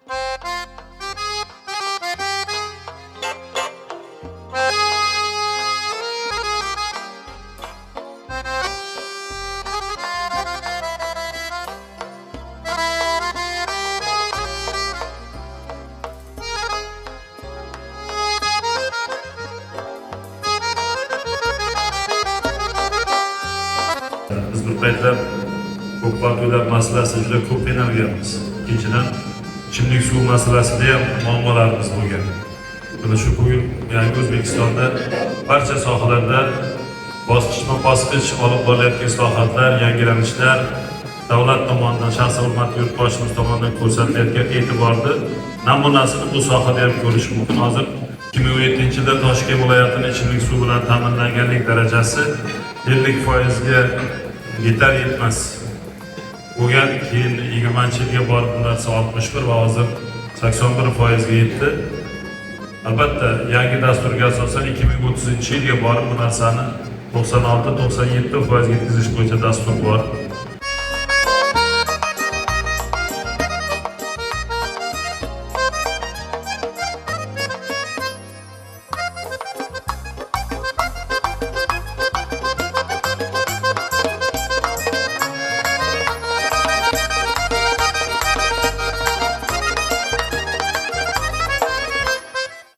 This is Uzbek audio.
Biz bir paytlar ko'proq uylar masalasida juda ko'p qiynalganmiz. Ikkinchidan, ichimlik suv masalasida ham muammolarimiz bo'lgan. Mana shu bugun yangi O'zbekistonda barcha sohalarda bosqichma-bosqich olib borilayotgan islohotlar, yangilanishlar, davlat tomonidan, shaxsiy hurmatli yurtboshimiz tomonidan ko'rsatilayotgan e'tiborni namunasini bu sohada ham ko'rish mumkin. Hozir 2017-yilda Toshkent viloyatining ichimlik suv bilan ta'minlanganlik darajasi 50% ga yetar yetmas bo'lgan, keyin 20-yilga borib bu narsa 61 va hozir 81% ga yetdi. Albatta, yangi dasturga asosan 2030-yilga borib bu narsani 96-97% ga yetkazish bo'yicha dastur bor.